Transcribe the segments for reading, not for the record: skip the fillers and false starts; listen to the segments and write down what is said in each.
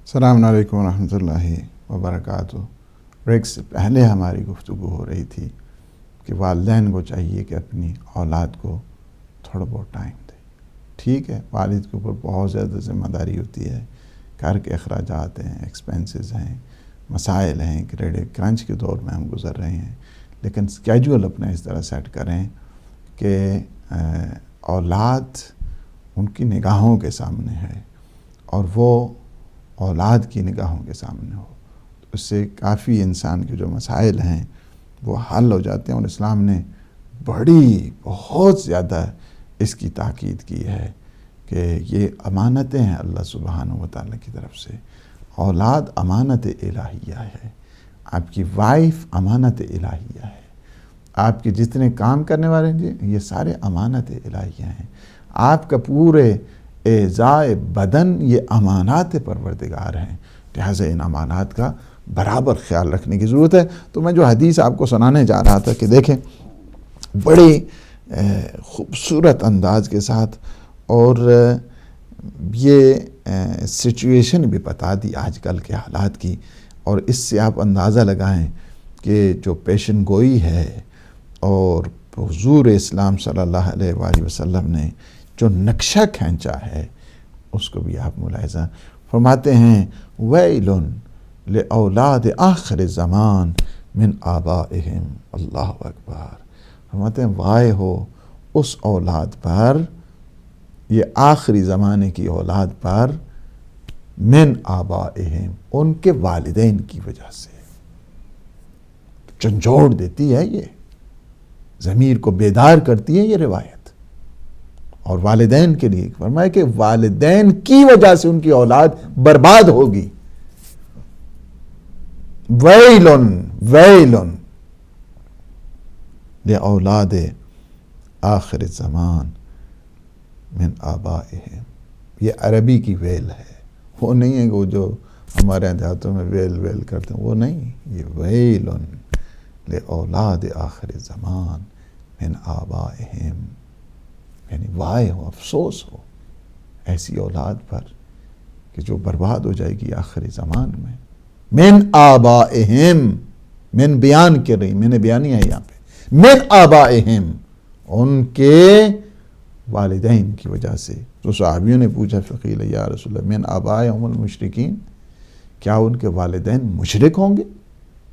السلام علیکم ورحمۃ اللہ وبرکاتہ۔ بریک سے پہلے ہماری گفتگو ہو رہی تھی کہ والدین کو چاہیے کہ اپنی اولاد کو تھوڑا بہت ٹائم دے۔ ٹھیک ہے، والد کے اوپر بہت زیادہ ذمہ داری ہوتی ہے، گھر کے اخراجات ہیں، ایکسپینسز ہیں، مسائل ہیں، کریڈٹ کرنچ کے دور میں ہم گزر رہے ہیں، لیکن اسکیجول اپنا اس طرح سیٹ کریں کہ اولاد ان کی نگاہوں کے سامنے ہے اور وہ اولاد کی نگاہوں کے سامنے ہو، تو اس سے کافی انسان کے جو مسائل ہیں وہ حل ہو جاتے ہیں۔ اور اسلام نے بہت زیادہ اس کی تاکید کی ہے کہ یہ امانتیں ہیں اللہ سبحانہ و تعالیٰ کی طرف سے۔ اولاد امانت الہیہ ہے، آپ کی وائف امانت الہیہ ہے، آپ کے جتنے کام کرنے والے ہیں یہ سارے امانت الہیہ ہیں، آپ کا پورے اعضاء بدن یہ امانات پروردگار ہیں، لہٰذا ان امانات کا برابر خیال رکھنے کی ضرورت ہے۔ تو میں جو حدیث آپ کو سنانے جا رہا تھا کہ دیکھیں بڑی خوبصورت انداز کے ساتھ، اور یہ سچویشن بھی بتا دی آج کل کے حالات کی، اور اس سے آپ اندازہ لگائیں کہ جو پیشن گوئی ہے اور حضور اسلام صلی اللہ علیہ وآلہ وسلم نے جو نقشہ کھینچا ہے اس کو بھی آپ ملاحظہ فرماتے ہیں۔ ویل لأولاد آخر الزمان من آبائہم، اللہ اکبر، فرماتے ہیں وائے ہو اس اولاد پر، یہ آخری زمانے کی اولاد پر، من آبائہم، ان کے والدین کی وجہ سے۔ جھنجھوڑ دیتی ہے، یہ ضمیر کو بیدار کرتی ہے یہ روایت، اور والدین کے لیے فرمایا کہ والدین کی وجہ سے ان کی اولاد برباد ہوگی۔ ویلن ویلن لأولاد آخر الزمان من آبائہم، یہ عربی کی ویل ہے، وہ نہیں ہے وہ جو ہمارے دیہاتوں میں ویل کرتے ہیں، وہ نہیں، یہ ویلن لأولاد آخر الزمان من آبائہم، یعنی وائے ہو، افسوس ہو ایسی اولاد پر کہ جو برباد ہو جائے گی آخری زمان میں۔ من آبائہم، من بیان کر رہی، میں نے بیانی ہے یہاں پہ، من آبائہم، ان کے والدین کی وجہ سے۔ تو صحابیوں نے پوچھا فقیل یا رسول اللہ من آبائہم المشرکین، کیا ان کے والدین مشرک ہوں گے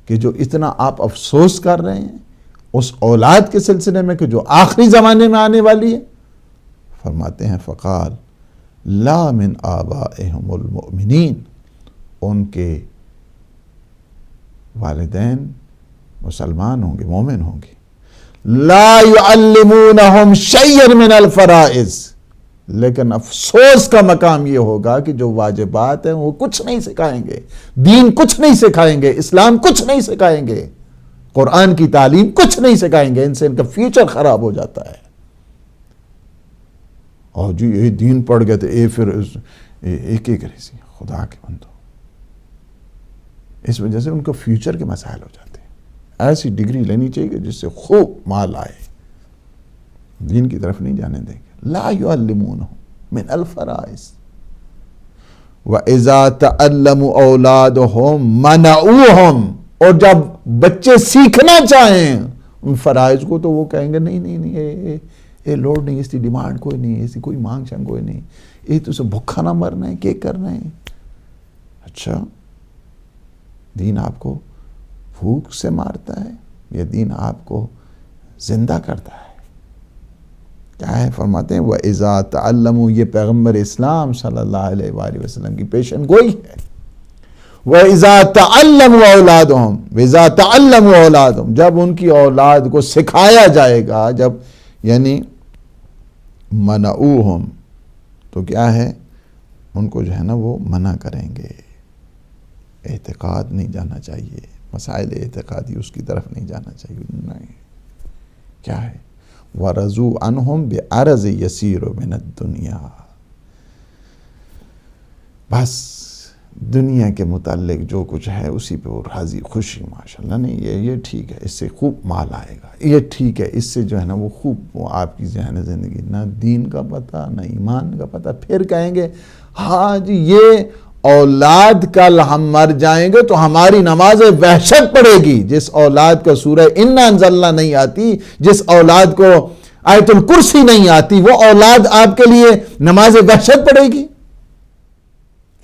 کہ جو اتنا آپ افسوس کر رہے ہیں اس اولاد کے سلسلے میں کہ جو آخری زمانے میں آنے والی ہے؟ فرماتے ہیں فقال لا من آبائہم المؤمنین، ان کے والدین مسلمان ہوں گے، مومن ہوں گے۔ لا يعلمونہم شیئا من الفرائض، لیکن افسوس کا مقام یہ ہوگا کہ جو واجبات ہیں وہ کچھ نہیں سکھائیں گے، دین کچھ نہیں سکھائیں گے، اسلام کچھ نہیں سکھائیں گے، قرآن کی تعلیم کچھ نہیں سکھائیں گے، ان سے ان کا فیوچر خراب ہو جاتا ہے۔ اور جو یہ دین پڑھ گئے تھے پھر ایک سی خدا کے بندو، اس وجہ سے ان کو فیوچر کے مسائل ہو جاتے ہیں۔ ایسی ڈگری لینی چاہیے جس سے خوب مال آئے، دین کی طرف نہیں جانے دیں گے۔ لا يعلمونہم من الفرائض وَإِذَا تَعَلَّمُوا أَوْلَادُهُمْ مَنَعُوهُمْ، اور جب بچے سیکھنا چاہیں ان فرائض کو تو وہ کہیں گے نہیں یہ لوڑ نہیں، اس کی ڈیمانڈ کوئی نہیں، اس کی کوئی مانگ چنگ کوئی نہیں، یہ تو اسے بھوکا نہ مرنا ہے، کیا کرنا ہے۔ اچھا، دین آپ کو بھوک سے مارتا ہے یا دین آپ کو زندہ کرتا ہے؟ کیا ہے؟ فرماتے ہیں وَإِذَا تَعَلَّمُوا، یہ پیغمبر اسلام صلی اللہ علیہ وآلہ وسلم کی پیشن گوئی ہے۔ وَإِذَا تَعَلَّمُوا أَوْلَادُهُمْ، وَإِذَا تَعَلَّمُوا أَوْلَادُهُمْ، جب ان کی اولاد کو سکھایا جائے گا، جب یعنی منعوہم، تو کیا ہے، ان کو جو ہے نا وہ منع کریں گے، اعتقاد نہیں جانا چاہیے، مسائل اعتقادی اس کی طرف نہیں جانا چاہیے، نہیں، کیا ہے، وَرَضُوا عَنْهُمْ بِعَرَضٍ يَسِيرٍ مِنَ الدُّنْيَا، بس دنیا کے متعلق جو کچھ ہے اسی پہ وہ راضی خوشی، ماشاءاللہ، نہیں یہ ٹھیک ہے، اس سے خوب مال آئے گا، یہ ٹھیک ہے، اس سے جو ہے نا وہ خوب وہ آپ کی جو ہے نا زندگی، نہ دین کا پتہ نہ ایمان کا پتہ، پھر کہیں گے ہاں جی یہ اولاد کل ہم مر جائیں گے تو ہماری نماز وحشت پڑے گی. جس اولاد کو سورہ انا انزلنا نہیں آتی، جس اولاد کو آیت الکرسی نہیں آتی، وہ اولاد آپ کے لیے نماز وحشت پڑے گی؟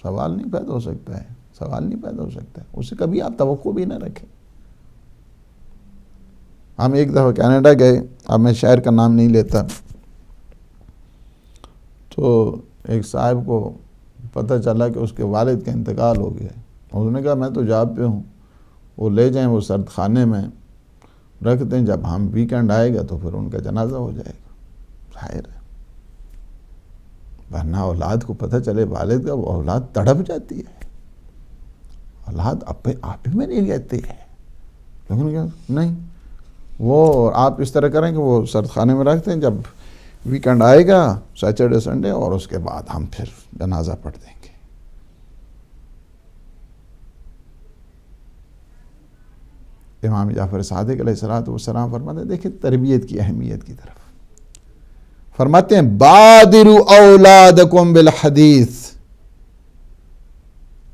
سوال نہیں پیدا ہو سکتا ہے، سوال نہیں پیدا ہو سکتا ہے. اسے کبھی آپ توقع بھی نہ رکھیں. ہم ایک دفعہ کینیڈا گئے، اب میں شہر کا نام نہیں لیتا، تو ایک صاحب کو پتہ چلا کہ اس کے والد کا انتقال ہو گیا. انہوں نے کہا میں تو جاب پہ ہوں، وہ لے جائیں، وہ سرد خانے میں رکھ دیں، جب ہم ویکنڈ آئے گا تو پھر ان کا جنازہ ہو جائے گا. ظاہر ہے، ورنہ اولاد کو پتہ چلے والد کا، وہ اولاد تڑپ جاتی ہے. اولاد آپ ہی میں نہیں رہتی ہے. لیکن کیا نہیں، وہ آپ اس طرح کریں کہ وہ سرد خانے میں رکھتے ہیں، جب ویکنڈ آئے گا سیٹرڈے سنڈے، اور اس کے بعد ہم پھر جنازہ پڑھ دیں گے. امام جعفر صادق علیہ السلام فرماتے ہیں، دیکھیں تربیت کی اہمیت کی طرف فرماتے ہیں بادروا اولادکم بالحدیث،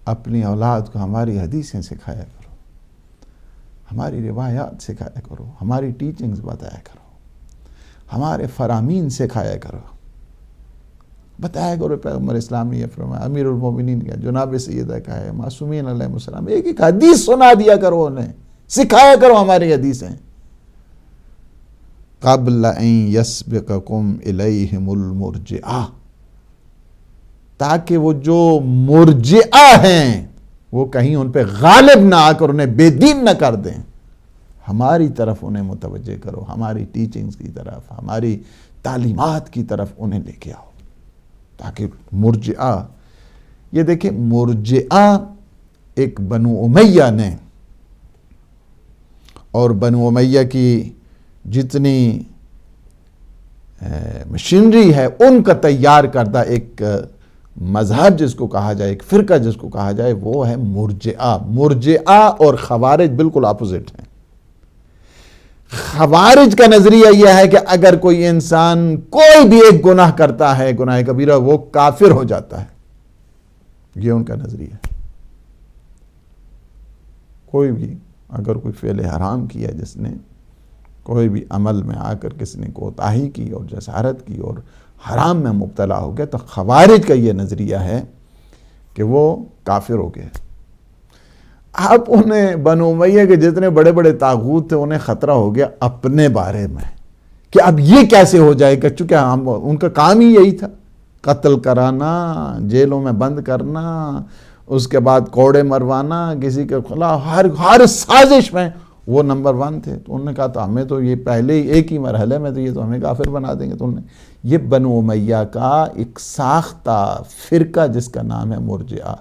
اپنی اولاد کو ہماری حدیثیں سکھایا کرو، ہماری روایات سکھایا کرو، ہماری ٹیچنگز بتایا کرو، ہمارے فرامین سکھایا کرو، بتایا کرو. پیغمبر اسلام نے یہ فرمایا، امیر المومنین کا، جناب سیدہ کا ہے، معصومین علیہ السلام، ایک ایک حدیث سنا دیا کرو، انہیں سکھایا کرو ہماری حدیثیں. قبل ان یسبقکم الیہم المرجئہ، تاکہ وہ جو مرجئہ ہیں وہ کہیں ان پہ غالب نہ آ کر انہیں بے دین نہ کر دیں. ہماری طرف انہیں متوجہ کرو، ہماری ٹیچنگز کی طرف، ہماری تعلیمات کی طرف انہیں لے کے آؤ. تاکہ مرجئہ، یہ دیکھیں مرجئہ ایک بنو امیہ نے، اور بنو امیہ کی جتنی مشینری ہے ان کا تیار کردہ ایک مذہب جس کو کہا جائے، ایک فرقہ جس کو کہا جائے، وہ ہے مرجئہ. مرجئہ اور خوارج بالکل اپوزٹ ہیں. خوارج کا نظریہ یہ ہے کہ اگر کوئی انسان کوئی بھی ایک گناہ کرتا ہے، گناہ کبیرہ، وہ کافر ہو جاتا ہے. یہ ان کا نظریہ ہے. کوئی بھی اگر کوئی فعل حرام کیا، جس نے کوئی بھی عمل میں آ کر کس نے کوتاہی کی اور جسارت کی اور حرام میں مبتلا ہو گیا، تو خوارج کا یہ نظریہ ہے کہ وہ کافر ہو گیا. اب انہیں بنو امیہ کے جتنے بڑے بڑے طاغوت تھے انہیں خطرہ ہو گیا اپنے بارے میں کہ اب یہ کیسے ہو جائے گا، چونکہ ان کا کام ہی یہی تھا، قتل کرانا، جیلوں میں بند کرنا، اس کے بعد کوڑے مروانا، کسی کے خلاف ہر سازش میں وہ نمبر 1 تھے. تو انہوں نے کہا تو ہمیں تو یہ پہلے ہی ایک ہی مرحلے میں تو یہ تو ہمیں کافر بنا دیں گے. تو انہوں نے یہ بنو امیہ کا ایک ساختہ فرقہ جس کا نام ہے مرجئہ.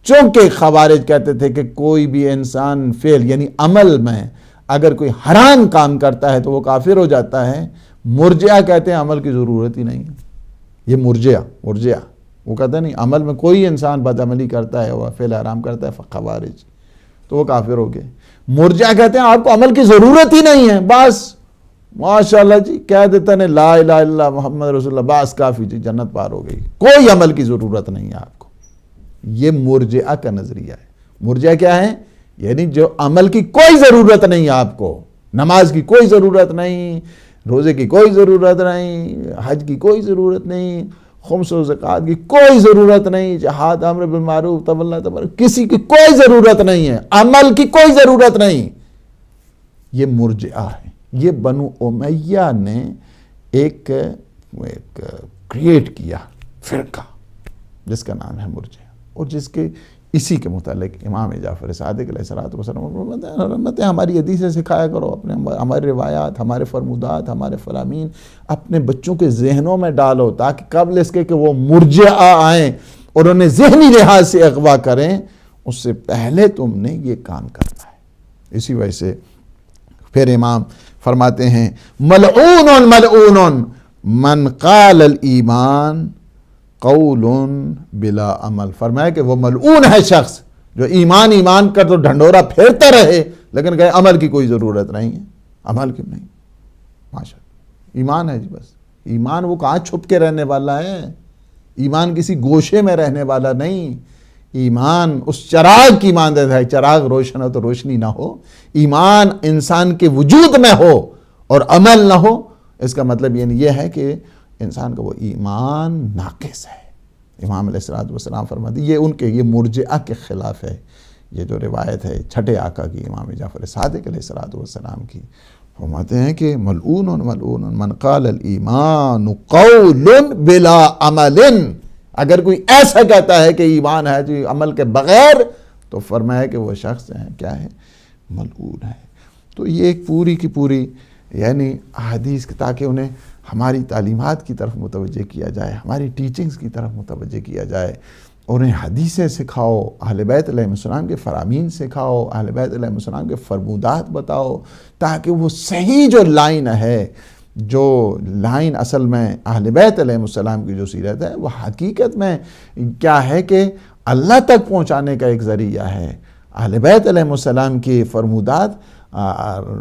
چونکہ خوارج کہتے تھے کہ کوئی بھی انسان فعل یعنی عمل میں اگر کوئی حرام کام کرتا ہے تو وہ کافر ہو جاتا ہے، مرجئہ کہتے ہیں عمل کی ضرورت ہی نہیں ہے. یہ مرجئہ وہ کہتے ہیں نہیں، عمل میں کوئی انسان بدعملی کرتا ہے، وہ فعل حرام کرتا ہے، خوارج تو وہ کافر ہو گئے. مرجئہ کہتے ہیں آپ کو عمل کی ضرورت ہی نہیں ہے، بس ماشاءاللہ جی کہہ دیتا نے لا الہ الا اللہ محمد رسول اللہ، بس کافی جی، جنت پار ہو گئی، کوئی عمل کی ضرورت نہیں ہے آپ کو. یہ مرجئہ کا نظریہ ہے. مرجئہ کیا ہے؟ یعنی جو عمل کی کوئی ضرورت نہیں ہے آپ کو، نماز کی کوئی ضرورت نہیں، روزے کی کوئی ضرورت نہیں، حج کی کوئی ضرورت نہیں، خمس و زکوٰۃ کی کوئی ضرورت نہیں، جہاد، امر بالمعروف، تولّ تبرک، کسی کی کوئی ضرورت نہیں ہے، عمل کی کوئی ضرورت نہیں. یہ مرجئہ ہے. یہ بنو امیہ نے ایک کریٹ کیا فرقہ جس کا نام ہے مرجئہ، اور جس کے اسی کے متعلق امام جعفر صادق علیہ السلام ہماری حدیثیں سکھایا کرو، ہماری روایات، ہمارے فرمودات، ہمارے فرامین اپنے بچوں کے ذہنوں میں ڈالو، تاکہ قبل اس کے کہ وہ مرجئہ آئیں اور انہیں ذہنی لحاظ سے اغوا کریں، اس سے پہلے تم نے یہ کام کرنا ہے. اسی وجہ سے پھر امام فرماتے ہیں ملعون من قال الایمان قول بلا عمل. فرمایا کہ وہ ملعون ہے شخص جو ایمان کر تو ڈھنڈورا پھیرتا رہے لیکن کہے عمل کی کوئی ضرورت نہیں ہے. عمل کی نہیں، ماشاءاللہ ایمان ہے جی، بس ایمان وہ کہاں چھپ کے رہنے والا ہے، ایمان کسی گوشے میں رہنے والا نہیں، ایمان اس چراغ کی مانند ہے. چراغ روشن ہو تو روشنی نہ ہو. ایمان انسان کے وجود میں ہو اور عمل نہ ہو، اس کا مطلب یہ ہے کہ انسان کا وہ ایمان ناقص ہے. امام علیہ السلام فرماتے یہ ان کے یہ مرجئہ کے خلاف ہے. یہ جو روایت ہے چھٹے آقا کی، امام جعفر صادق علیہ السلام کی، فرماتے ہیں کہ ملعون ملعون من قال الایمان قول بلا عمل. اگر کوئی ایسا کہتا ہے کہ ایمان ہے جو عمل کے بغیر، تو فرمایا کہ وہ شخص ہے کیا ہے؟ ملعون ہے. تو یہ ایک پوری کی پوری یعنی احادیث تاکہ انہیں ہماری تعلیمات کی طرف متوجہ کیا جائے، ہماری ٹیچنگز کی طرف متوجہ کیا جائے. انہیں حدیثیں سکھاؤ، اہل بیت علیہ السلام کے فرامین سکھاؤ، اہل بیت علیہ السلام کے فرمودات بتاؤ، تاکہ وہ صحیح جو لائن ہے، جو لائن اصل میں اہل بیت علیہ السلام کی جو سیرت ہے، وہ حقیقت میں کیا ہے کہ اللہ تک پہنچانے کا ایک ذریعہ ہے. اہل بیت علیہ السلام کی فرمودات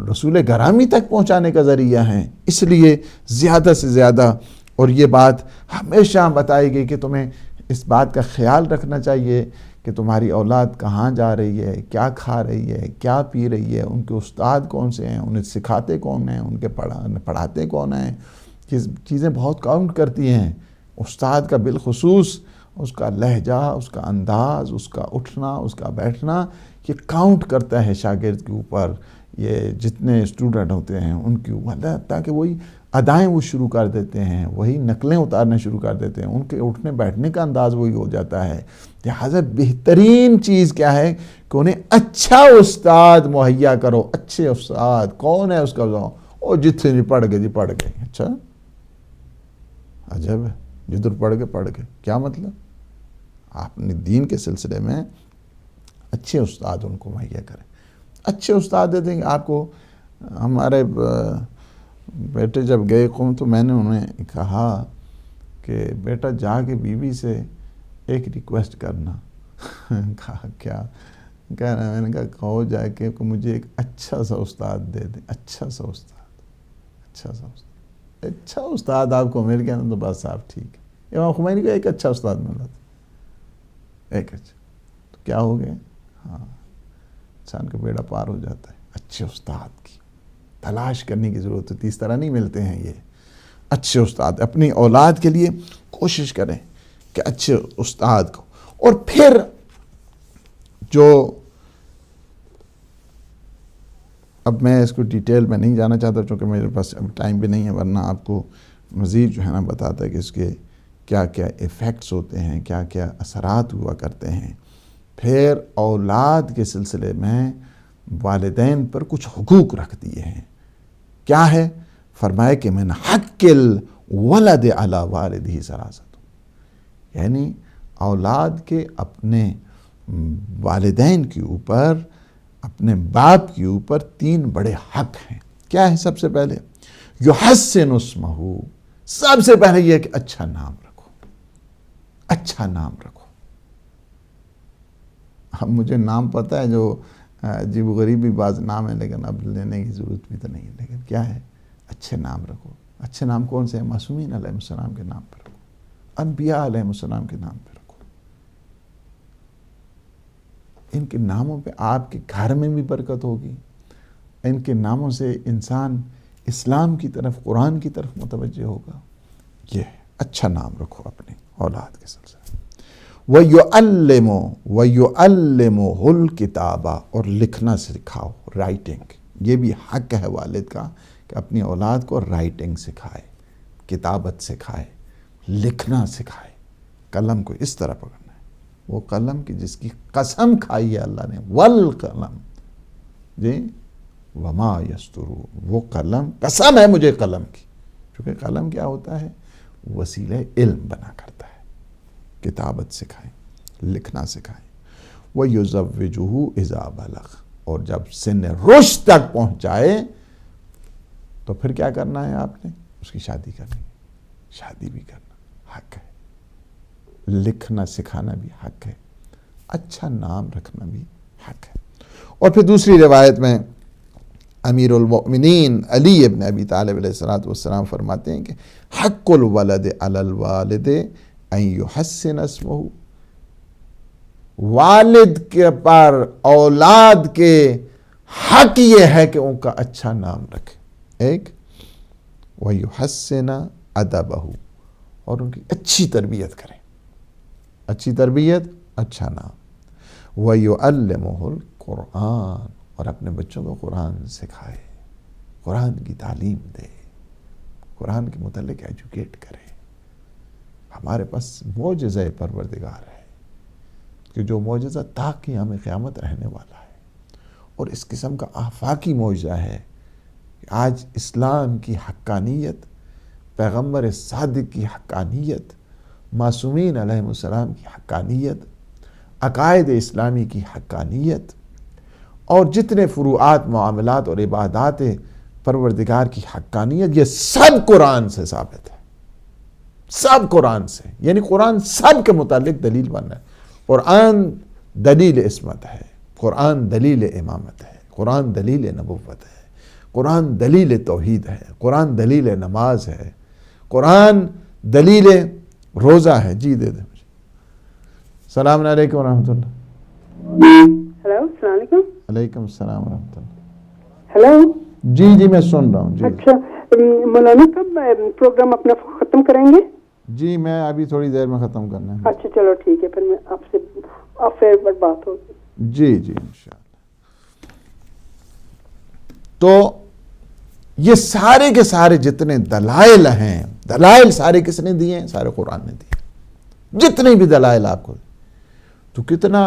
رسول گرامی تک پہنچانے کا ذریعہ ہیں. اس لیے زیادہ سے زیادہ، اور یہ بات ہمیشہ بتائی گئی کہ تمہیں اس بات کا خیال رکھنا چاہیے کہ تمہاری اولاد کہاں جا رہی ہے، کیا کھا رہی ہے، کیا پی رہی ہے، ان کے استاد کون سے ہیں، انہیں سکھاتے کون ہیں، ان کے پڑھاتے کون ہیں. چیزیں بہت کاؤنٹ کرتی ہیں. استاد کا بالخصوص اس کا لہجہ، اس کا انداز، اس کا اٹھنا، اس کا بیٹھنا، یہ کاؤنٹ کرتا ہے شاگرد کے اوپر. یہ جتنے اسٹوڈنٹ ہوتے ہیں ان کی تاکہ وہی ادائیں وہ شروع کر دیتے ہیں، وہی نقلیں اتارنا شروع کر دیتے ہیں، ان کے اٹھنے بیٹھنے کا انداز وہی ہو جاتا ہے. لہٰذا بہترین چیز کیا ہے کہ انہیں اچھا استاد مہیا کرو. اچھے استاد کون ہے اس کا؟ اور جتنے بھی پڑھ گئے جی پڑھ گئے. اچھا عجب ہے، جدھر پڑھ گئے کیا مطلب؟ آپ نے دین کے سلسلے میں اچھے استاد ان کو مہیا کریں. اچھے استاد دے دیں گے آپ کو. ہمارے بیٹے جب گئے قوم تو میں نے انہیں کہا کہ بیٹا جا کے بیوی سے ایک ریکویسٹ کرنا. کہا کیا؟ کہہ رہا ہے. میں نے کہا کہو جا کے کہ مجھے ایک اچھا سا استاد دے دیں. اچھا سا استاد آپ کو مل گیا نا تو بس آپ ٹھیک ہے. امام خمینی کو ایک اچھا استاد ملا تھا، ایک اچھا. تو کیا ہو گیا؟ ہاں، انسان کا بیڑا پار ہو جاتا ہے. اچھے استاد کی تلاش کرنے کی ضرورت ہوتی ہے. اس طرح نہیں ملتے ہیں یہ اچھے استاد. اپنی اولاد کے لیے کوشش کریں کہ اچھے استاد کو. اور پھر جو اب میں اس کو ڈیٹیل میں نہیں جانا چاہتا چونکہ میرے پاس اب ٹائم بھی نہیں ہے، ورنہ آپ کو مزید جو ہے نا بتاتا ہے کہ اس کے کیا کیا ایفیکٹس ہوتے ہیں، کیا کیا اثرات ہوا کرتے ہیں. پھر اولاد کے سلسلے میں والدین پر کچھ حقوق رکھ دیے ہیں. کیا ہے؟ فرمایا کہ من حق الولد علی والدہ ثلاثۃ، یعنی اولاد کے اپنے والدین کے اوپر، اپنے باپ کے اوپر 3 بڑے حق ہیں. کیا ہے؟ سب سے پہلے یحسن اسمہ، سب سے پہلے یہ کہ اچھا نام رکھو. اچھا نام رکھو. اب مجھے نام پتہ ہے جو عجیب و غریب بھی بعض نام ہیں، لیکن اب لینے کی ضرورت بھی تو نہیں ہے. لیکن کیا ہے؟ اچھے نام رکھو. اچھے نام کون سے ہیں؟ معصومین علیہ السلام کے نام پر رکھو، انبیاء علیہ السلام کے نام پر رکھو. ان کے ناموں پہ آپ کے گھر میں بھی برکت ہوگی. ان کے ناموں سے انسان اسلام کی طرف، قرآن کی طرف متوجہ ہوگا. یہ اچھا نام رکھو اپنے اولاد کے سلسلے. وَيُعَلِّمُهُ الْكِتَابَ، اور لکھنا سکھاؤ، رائٹنگ. یہ بھی حق ہے والد کا کہ اپنی اولاد کو رائٹنگ سکھائے، کتابت سکھائے، لکھنا سکھائے. قلم کو اس طرح پکڑنا ہے، وہ قلم کی جس کی قسم کھائی ہے اللہ نے، والقلم جی وما یسطرون، وہ قلم، قسم ہے مجھے قلم کی. کیونکہ قلم کیا ہوتا ہے؟ وسیلہ علم بنا کرتا ہے. کتابت سکھائیں، لکھنا سکھائیں. وَيُزَوِّجُهُ إِذَا بَلَغَ، اور جب سن رشد تک پہنچائے تو پھر کیا کرنا ہے؟ آپ نے اس کی شادی کرنی ہے. شادی بھی کرنا حق ہے، لکھنا سکھانا بھی حق ہے، اچھا نام رکھنا بھی حق ہے. اور پھر دوسری روایت میں امیر المؤمنین علی ابن ابی طالب علیہ السلام فرماتے ہیں کہ حق الولد علی الوالد ان یحسن اسمہ والد کے پر اولاد کے حق یہ ہے کہ ان کا اچھا نام رکھے. ایک وَيُحَسِّنَ أَدَبَهُ، اور ان کی اچھی تربیت کریں. اچھی تربیت، اچھا نام. وَيُعَلِّمُهُ الْقُرْآنَ، اور اپنے بچوں کو قرآن سکھائے، قرآن کی تعلیم دے، قرآن کے متعلق ایجوکیٹ کرے. ہمارے پاس معجزہ پروردگار ہے کہ جو معجزہ تا قیام قیامت رہنے والا ہے، اور اس قسم کا آفاقی معجزہ ہے کہ آج اسلام کی حقانیت، پیغمبر صادق کی حقانیت، معصومین علیہ السلام کی حقانیت، عقائد اسلامی کی حقانیت، اور جتنے فروعات، معاملات اور عبادات پروردگار کی حقانیت، یہ سب قرآن سے ثابت ہے. سب قرآن سے، یعنی قرآن سب کے متعلق دلیل بن رہا ہے. قرآن دلیل عصمت ہے، قرآن دلیل امامت ہے، قرآن دلیل نبوت ہے، قرآن دلیل توحید ہے، قرآن دلیل نماز ہے، قرآن دلیل روزہ ہے. جی دے دیں مجھے. السلام علیکم ورحمۃ اللہ. ہیلو، السلام علیکم. علیکم السلام ورحمۃ اللہ. ہیلو. جی میں سن رہا ہوں. جی اچھا، مولانا کب پروگرام اپنا ختم کریں گے؟ جی میں ابھی تھوڑی دیر میں ختم کرنا ہے. اچھا چلو ٹھیک ہے، پھر میں آپ سے پھر بات ہوگی. جی انشاءاللہ. تو یہ سارے کے سارے جتنے دلائل ہیں، دلائل سارے کس نے دیے ہیں؟ سارے قرآن نے دیے. جتنے بھی دلائل آپ کو، تو کتنا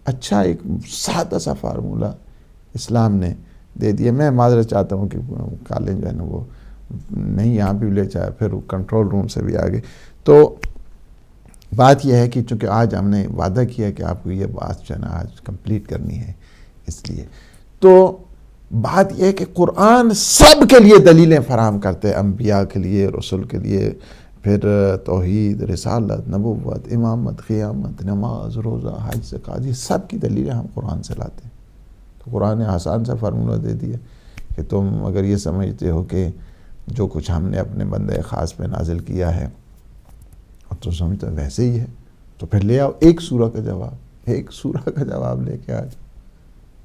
اچھا ایک سادہ سا فارمولہ اسلام نے دے دیا. میں معذرت چاہتا ہوں کہ کالج جو ہے نا وہ نہیں یہاں بھی لے جائے، پھر کنٹرول روم سے بھی آگے. تو بات یہ ہے کہ چونکہ آج ہم نے وعدہ کیا کہ آپ کو یہ بات جو ہے نا آج کمپلیٹ کرنی ہے، اس لیے تو بات یہ ہے کہ قرآن سب کے لیے دلیلیں فراہم کرتے ہیں، انبیاء کے لیے، رسول کے لیے، پھر توحید، رسالت، نبوت، امامت، قیامت، نماز، روزہ، حج، زکوٰۃ، یہ سب کی دلیلیں ہم قرآن سے لاتے ہیں. تو قرآن نے آسان سا فارمولہ دے دیا کہ تم اگر یہ سمجھتے ہو کہ جو کچھ ہم نے اپنے بندے خاص پہ نازل کیا ہے اور تو سمجھتے ویسے ہی ہے، تو پھر لے آؤ ایک سورہ کا جواب، ایک سورہ کا جواب لے کے آج.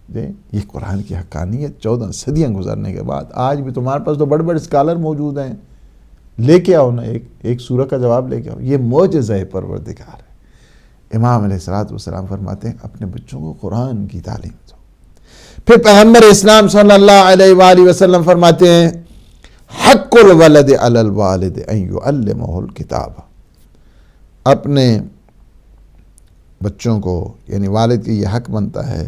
یہ قرآن کی حقانیت 14 صدیاں گزرنے کے بعد آج بھی تمہارے پاس تو بڑے بڑے اسکالر موجود ہیں، لے کے آؤ نا ایک سورہ کا جواب لے کے آؤ. یہ معجزہ پروردگار ہے. امام علیہ السلام فرماتے ہیں اپنے بچوں کو قرآن کی تعلیم دو. پھر پیغمبر اسلام صلی اللہ علیہ وآلہ وسلم فرماتے ہیں حق الولد علی الوالد ان یعلمہ الکتاب. اپنے بچوں کو، یعنی والد کی یہ حق بنتا ہے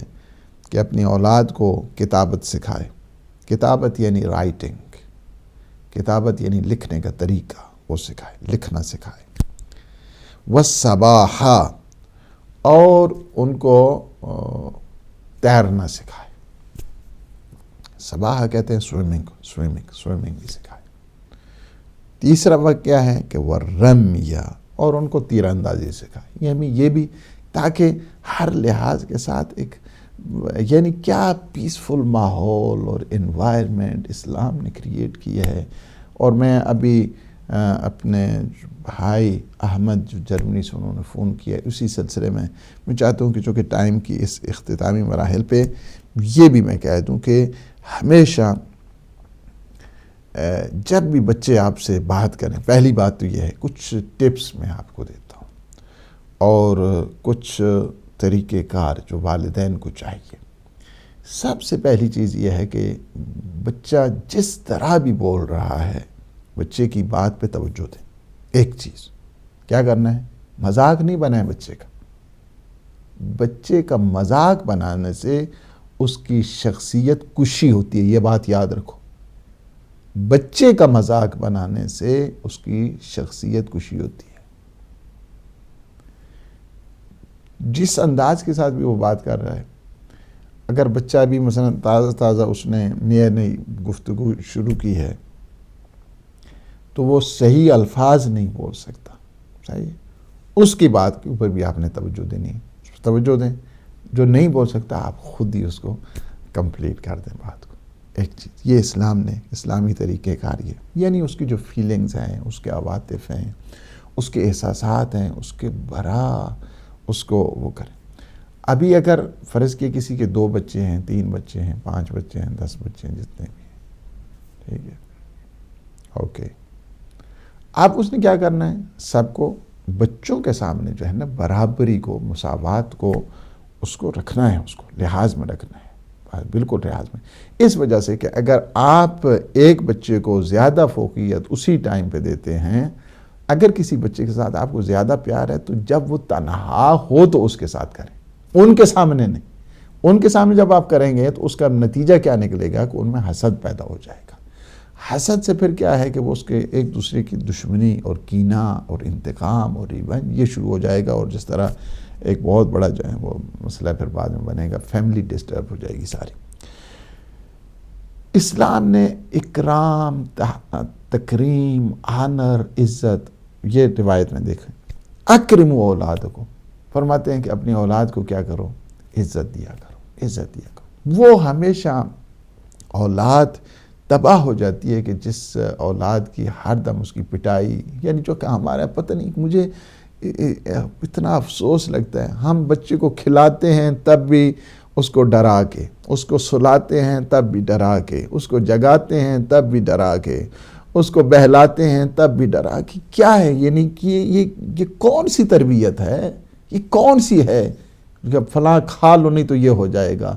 کہ اپنی اولاد کو کتابت سکھائے. کتابت یعنی رائٹنگ، کتابت یعنی لکھنے کا طریقہ وہ سکھائے، لکھنا سکھائے. والسباحہ، اور ان کو تیرنا سکھائے. سباحہ کہتے ہیں سوئمنگ بھی سکھائے. تیسرا وقت کیا ہے کہ والرمیہ، اور ان کو تیر اندازی سکھائے. یہ بھی تاکہ ہر لحاظ کے ساتھ ایک، یعنی کیا پیسفل ماحول اور انوائرمنٹ اسلام نے کریٹ کیا ہے. اور میں ابھی اپنے بھائی احمد جو جرمنی سے انہوں نے فون کیا، اسی سلسلے میں چاہتا ہوں کہ چونکہ ٹائم کی اس اختتامی مراحل پہ یہ بھی میں کہہ دوں کہ ہمیشہ جب بھی بچے آپ سے بات کریں، پہلی بات تو یہ ہے کچھ ٹپس میں آپ کو دیتا ہوں اور کچھ طریقہ کار جو والدین کو چاہیے. سب سے پہلی چیز یہ ہے کہ بچہ جس طرح بھی بول رہا ہے بچے کی بات پہ توجہ دیں. ایک چیز کیا کرنا ہے، مذاق نہیں بنائیں بچے کا. بچے کا مذاق بنانے سے اس کی شخصیت کشی ہوتی ہے، یہ بات یاد رکھو. بچے کا مذاق بنانے سے اس کی شخصیت کشی ہوتی ہے. جس انداز کے ساتھ بھی وہ بات کر رہا ہے، اگر بچہ بھی مثلا تازہ اس نے نئی گفتگو شروع کی ہے تو وہ صحیح الفاظ نہیں بول سکتا، صحیح، اس کی بات کے اوپر بھی آپ نے توجہ دینی ہے. توجہ دیں. جو نہیں بول سکتا آپ خود ہی اس کو کمپلیٹ کر دیں بات کو. ایک چیز یہ اسلام نے، اسلامی طریقہ کار یہ، یعنی اس کی جو فیلنگز ہیں، اس کے عواطف ہیں، اس کے احساسات ہیں، اس کے برا اس کو وہ کریں. ابھی اگر فرض کیے کسی کے 2 بچے ہیں، 3 بچے ہیں، 5 بچے ہیں، 10 بچے ہیں، جتنے بھی ہیں، ٹھیک ہے، اوکے، آپ اس نے کیا کرنا ہے، سب کو بچوں کے سامنے جو ہے نا برابری کو، مساوات کو، اس کو رکھنا ہے، اس کو لحاظ میں رکھنا ہے، بالکل لحاظ میں، اس وجہ سے کہ اگر آپ ایک بچے کو زیادہ فوقیت اسی ٹائم پہ دیتے ہیں، اگر کسی بچے کے ساتھ آپ کو زیادہ پیار ہے تو جب وہ تنہا ہو تو اس کے ساتھ کریں، ان کے سامنے نہیں، ان کے سامنے جب آپ کریں گے تو اس کا نتیجہ کیا نکلے گا کہ ان میں حسد پیدا ہو جائے گا، حسد سے پھر کیا ہے کہ وہ اس کے ایک دوسرے کی دشمنی اور کینہ اور انتقام اور ریونج یہ شروع ہو جائے گا، اور جس طرح ایک بہت بڑا جو ہے وہ مسئلہ پھر بعد میں بنے گا، فیملی ڈسٹرب ہو جائے گی ساری۔ اسلام نے اکرام، تکریم، آنر، عزت، یہ روایت میں دیکھیں، اکرموا اولادکم، فرماتے ہیں کہ اپنی اولاد کو کیا کرو، عزت دیا کرو، عزت دیا کرو۔ وہ ہمیشہ اولاد تباہ ہو جاتی ہے کہ جس اولاد کی ہر دم اس کی پٹائی، یعنی جو کہ ہمارا پتہ نہیں، مجھے اتنا افسوس لگتا ہے، ہم بچے کو کھلاتے ہیں تب بھی اس کو ڈرا کے، اس کو سلاتے ہیں تب بھی ڈرا کے، اس کو جگاتے ہیں تب بھی ڈرا کے، اس کو بہلاتے ہیں تب بھی ڈرا کے، کیا ہے، یعنی کہ یہ کون سی تربیت ہے، یہ کون سی ہے، جب فلاں کھا لو نہیں تو یہ ہو جائے گا،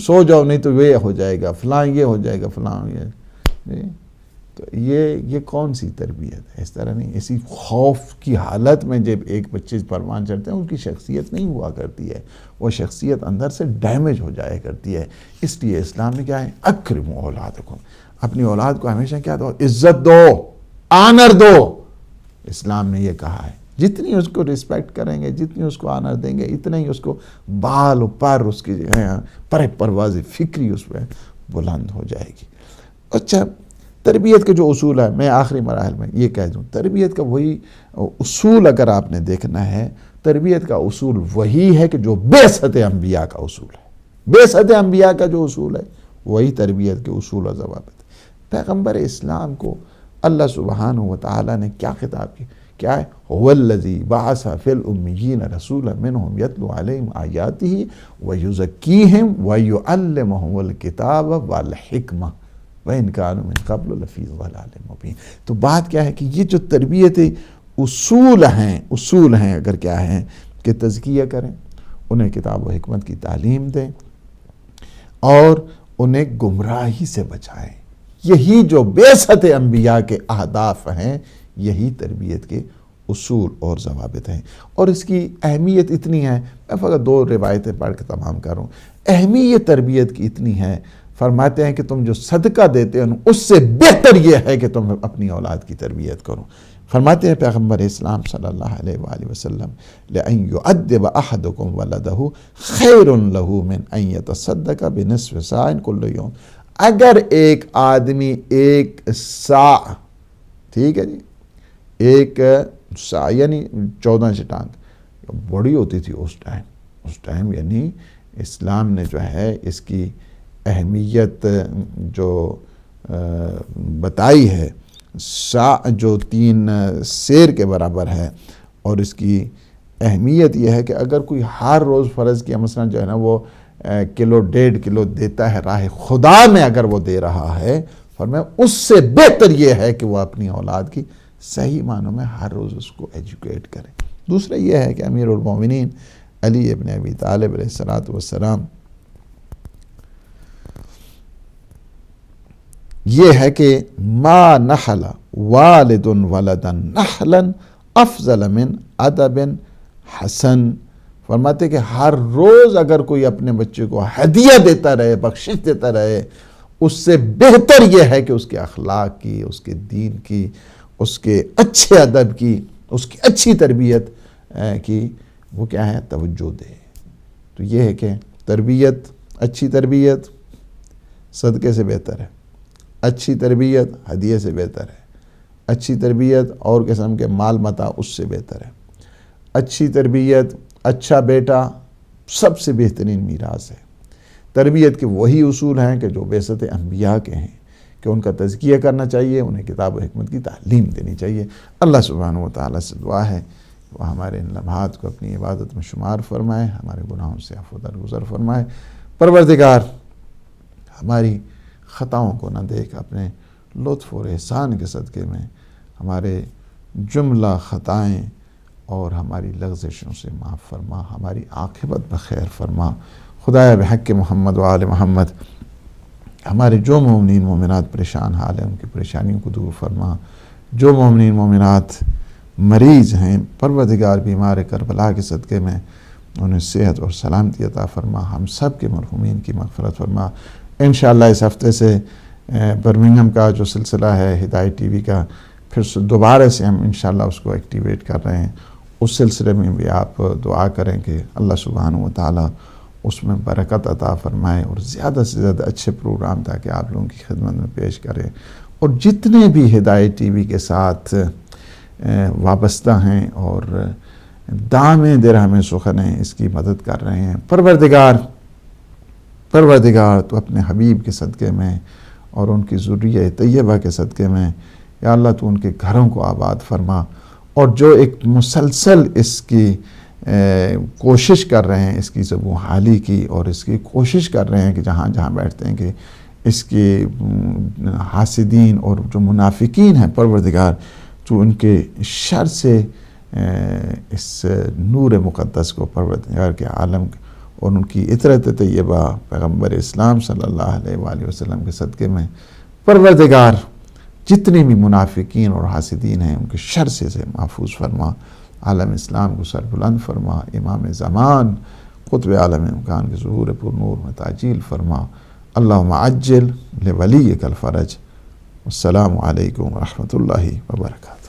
سو جاؤ نہیں تو یہ ہو جائے گا، فلاں یہ ہو جائے گا، فلاں یہ، تو یہ کون سی تربیت ہے، اس طرح نہیں، اسی خوف کی حالت میں جب ایک بچے پروان چڑھتے ہیں، ان کی شخصیت نہیں ہوا کرتی ہے، وہ شخصیت اندر سے ڈیمیج ہو جایا کرتی ہے، اس لیے اسلام میں کیا ہے، اکرموا اولادکم، اپنی اولاد کو ہمیشہ کیا دو، عزت دو، آنر دو، اسلام نے یہ کہا ہے، جتنی اس کو رسپیکٹ کریں گے، جتنی اس کو آنر دیں گے، اتنا ہی اس کو بال و پر اس کی پرواز فکری اس پہ بلند ہو جائے گی۔ اچھا، تربیت کے جو اصول ہیں، میں آخری مراحل میں یہ کہہ دوں، تربیت کا وہی اصول اگر آپ نے دیکھنا ہے، تربیت کا اصول وہی ہے کہ جو بعثت انبیاء کا اصول ہے، بعثت انبیاء کا جو اصول ہے وہی تربیت کے اصول و ضوابط۔ پیغمبر اسلام کو اللہ سبحانہ و تعالیٰ نے کیا خطاب کیا، کیا ہے، هو الذی بعث فی الامیین رسولا منہم یتلو علیہم آیاتہ ویزکیہم ویعلمہم الکتاب والحکمہ وَإِنْ كَانُوا مِنْ قَبْلُ لَفِي ضَلَالٍ مُبِينٍ۔ تو بات کیا ہے کہ یہ جو تربیت اصول ہیں اگر کیا ہیں کہ تزکیہ کریں، انہیں کتاب و حکمت کی تعلیم دیں اور انہیں گمراہی سے بچائیں، یہی جو بعثت انبیاء کے اہداف ہیں، یہی تربیت کے اصول اور ضوابط ہیں۔ اور اس کی اہمیت اتنی ہے، میں فقط 2 روایتیں پڑھ کے تمام کروں، اہمیت تربیت کی اتنی ہے، فرماتے ہیں کہ تم جو صدقہ دیتے ہو اس سے بہتر یہ ہے کہ تم اپنی اولاد کی تربیت کرو۔ فرماتے ہیں پیغمبر اسلام صلی اللہ علیہ وآلہ وسلم، لَأَن يُعَدِّبَ أَحَدُكُمْ وَلَدَهُ خَيْرٌ لَهُ مِنْ أَن يَتَصَدَّقَ بِنِصْفِ صَاعٍ كُلَّ يَوْمٍ۔ اگر ایک آدمی ایک صاع، ٹھیک ہے جی، ایک صاع یعنی 14 چٹانگ بڑی ہوتی تھی اس ٹائم، یعنی اسلام نے جو ہے اس کی اہمیت جو بتائی ہے، صاع جو 3 سیر کے برابر ہے، اور اس کی اہمیت یہ ہے کہ اگر کوئی ہر روز فرض کیا مثلا جو ہے نا وہ 1.5 کلو دیتا ہے راہ خدا میں، اگر وہ دے رہا ہے، فرمایا اس سے بہتر یہ ہے کہ وہ اپنی اولاد کی صحیح معنوں میں ہر روز اس کو ایجوکیٹ کرے۔ دوسرا یہ ہے کہ امیر المومنین علی ابن ابی طالب علیہ السلام یہ ہے کہ ما نحل والد ولدا نحلا افضل من ادب حسن، فرماتے کہ ہر روز اگر کوئی اپنے بچے کو ہدیہ دیتا رہے، بخشش دیتا رہے، اس سے بہتر یہ ہے کہ اس کے اخلاق کی، اس کے دین کی، اس کے اچھے ادب کی، اس کی اچھی تربیت کی وہ کیا ہے، توجہ دے۔ تو یہ ہے کہ تربیت، اچھی تربیت صدقے سے بہتر ہے، اچھی تربیت ہدیے سے بہتر ہے، اچھی تربیت اور قسم کے مال متاع اس سے بہتر ہے، اچھی تربیت، اچھا بیٹا سب سے بہترین میراث ہے۔ تربیت کے وہی اصول ہیں کہ جو بعثت انبیاء کے ہیں، کہ ان کا تزکیہ کرنا چاہیے، انہیں کتاب و حکمت کی تعلیم دینی چاہیے۔ اللہ سبحانہ و تعالیٰ سے دعا ہے وہ ہمارے ان لمحات کو اپنی عبادت میں شمار فرمائے، ہمارے گناہوں سے عفو درگزر فرمائے۔ پروردگار ہماری خطاؤں کو نہ دیکھ، اپنے لطف اور احسان کے صدقے میں ہمارے جملہ خطائیں اور ہماری لغزشوں سے معاف فرما، ہماری عاقبت بخیر فرما۔ خدایا بحق محمد و آل محمد ہمارے جو مومنین مومنات پریشان حال ہیں ان کی پریشانیوں کو دور فرما، جو مومنین مومنات مریض ہیں پروردگار بیمار کربلا کے صدقے میں انہیں صحت اور سلامتی عطا فرما، ہم سب کے مرحومین کی مغفرت فرما۔ انشاءاللہ اس ہفتے سے برمنگھم کا جو سلسلہ ہے ہدایت ٹی وی کا، پھر دوبارہ سے ہم انشاءاللہ اس کو ایکٹیویٹ کر رہے ہیں۔ اس سلسلے میں بھی آپ دعا کریں کہ اللہ سبحانہ و تعالیٰ اس میں برکت عطا فرمائے اور زیادہ سے زیادہ اچھے پروگرام تاکہ آپ لوگوں کی خدمت میں پیش کریں، اور جتنے بھی ہدایت ٹی وی کے ساتھ وابستہ ہیں اور دامِ درہم سخنیں اس کی مدد کر رہے ہیں، پروردگار تو اپنے حبیب کے صدقے میں اور ان کی ذریہ طیبہ کے صدقے میں یا اللہ تو ان کے گھروں کو آباد فرما، اور جو ایک مسلسل اس کی کوشش کر رہے ہیں اس کی زبوں حالی کی، اور اس کی کوشش کر رہے ہیں کہ جہاں جہاں بیٹھتے ہیں کہ اس کے حاسدین اور جو منافقین ہیں پروردگار تو ان کے شر سے اس نور مقدس کو پروردگار کے عالم اور ان کی عطرت طیبہ پیغمبر اسلام صلی اللہ علیہ وآلہ وسلم کے صدقے میں پروردگار جتنے بھی منافقین اور حاسدین ہیں ان کے شر سے محفوظ فرما، عالم اسلام کو سربلند فرما، امام زمان قطب عالم امکان کے ظہور پر نور میں تعجیل فرما۔ اللہم عجل لولیک الفرج۔ السلام علیکم ورحمۃ اللہ وبرکاتہ۔